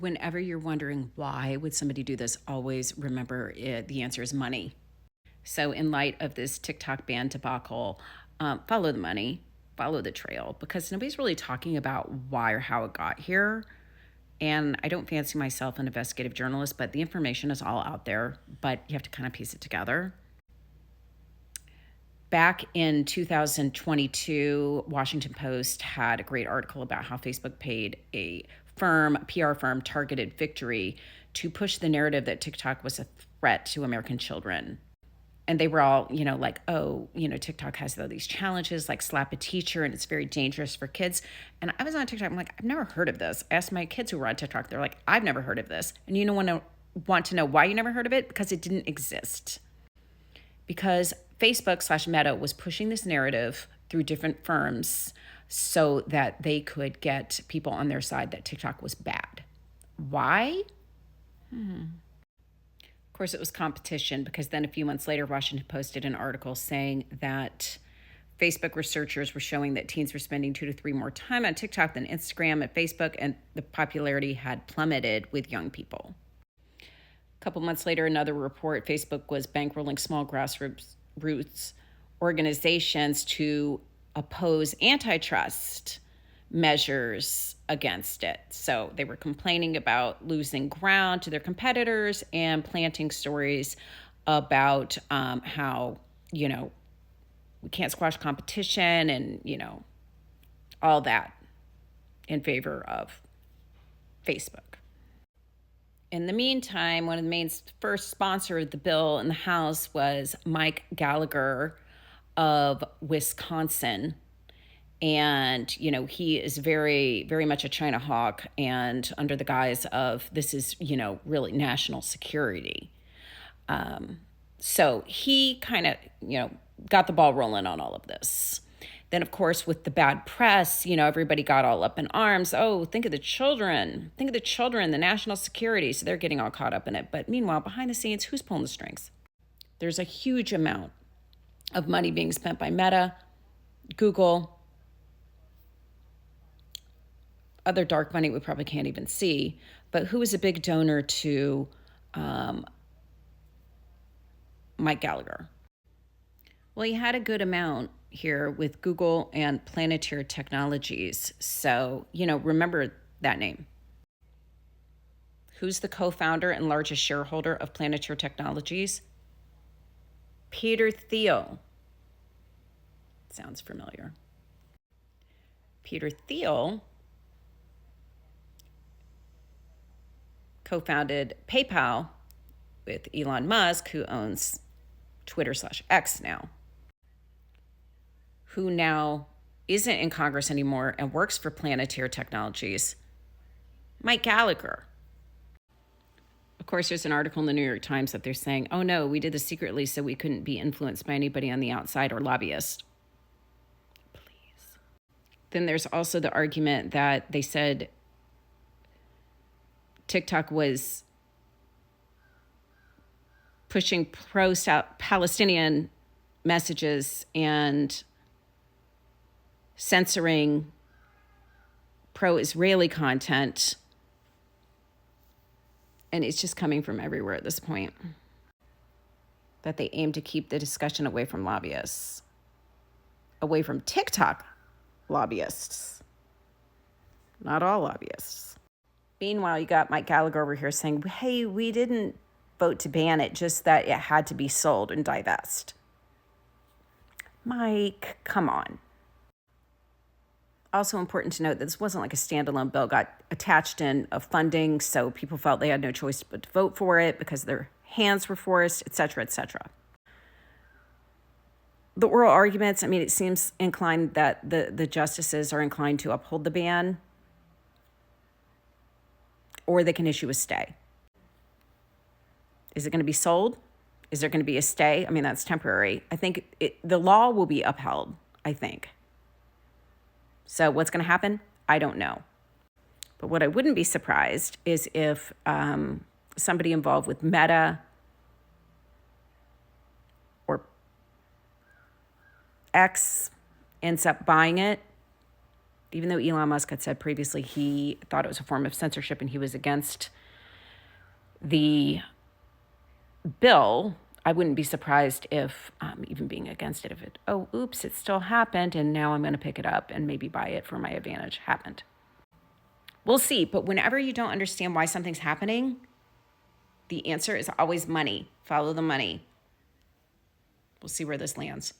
Whenever you're wondering why would somebody do this, always remember the answer is money. So in light of this TikTok ban debacle, follow the money, follow the trail, because nobody's really talking about why or how it got here. And I don't fancy myself an investigative journalist, but the information is all out there, but you have to kind of piece it together. Back in 2022, Washington Post had a great article about how Facebook paid a PR firm, Targeted Victory, to push the narrative that TikTok was a threat to American children. And they were all, like, oh, TikTok has all these challenges, like slap a teacher, and it's very dangerous for kids. And I was on TikTok. I'm like, I've never heard of this. I asked my kids who were on TikTok. They're like, I've never heard of this. And want to know why you never heard of it? Because it didn't exist. Because Facebook/Meta was pushing this narrative through different firms so that they could get people on their side that TikTok was bad. Why? Of course, it was competition, because then a few months later, Washington posted an article saying that Facebook researchers were showing that teens were spending 2 to 3 more time on TikTok than Instagram and Facebook, and the popularity had plummeted with young people. A couple months later, another report, Facebook was bankrolling small grassroots organizations to oppose antitrust measures against it. So they were complaining about losing ground to their competitors and planting stories about how, we can't squash competition and, all that in favor of Facebook. In the meantime, one of the main first sponsor of the bill in the House was Mike Gallagher of Wisconsin. And, he is very, very much a China hawk, and under the guise of this is, really national security. So he kind of, got the ball rolling on all of this. Then, of course, with the bad press, everybody got all up in arms. Oh, think of the children. Think of the children, the national security. So they're getting all caught up in it. But meanwhile, behind the scenes, who's pulling the strings? There's a huge amount of money being spent by Meta, Google, other dark money we probably can't even see. But who is a big donor to Mike Gallagher? Well, he had a good amount here with Google and Planeteer Technologies. So, remember that name. Who's the co-founder and largest shareholder of Planeteer Technologies? Peter Thiel. Sounds familiar. Peter Thiel co-founded PayPal with Elon Musk, who owns Twitter/X now, who now isn't in Congress anymore and works for Planeteer Technologies, Mike Gallagher. Of course, there's an article in the New York Times that they're saying, oh no, we did this secretly so we couldn't be influenced by anybody on the outside or lobbyists. Please. Then there's also the argument that they said TikTok was pushing pro-Palestinian messages and censoring pro-Israeli content. And it's just coming from everywhere at this point. That they aim to keep the discussion away from lobbyists, away from TikTok lobbyists, not all lobbyists. Meanwhile, you got Mike Gallagher over here saying, hey, we didn't vote to ban it, just that it had to be sold and divest. Mike, come on. Also important to note that this wasn't like a standalone bill, got attached in of funding, so people felt they had no choice but to vote for it because their hands were forced, et cetera, et cetera. The oral arguments, it seems inclined that the justices are inclined to uphold the ban, or they can issue a stay. Is it going to be sold? Is there going to be a stay? That's temporary. I think the law will be upheld, I think. So what's going to happen? I don't know. But what I wouldn't be surprised is if somebody involved with Meta or X ends up buying it Even though Elon Musk had said previously he thought it was a form of censorship and he was against the bill, I wouldn't be surprised if, even being against it, if it, oh, oops, it still happened, and now I'm going to pick it up and maybe buy it for my advantage, happened. We'll see. But whenever you don't understand why something's happening, the answer is always money. Follow the money. We'll see where this lands.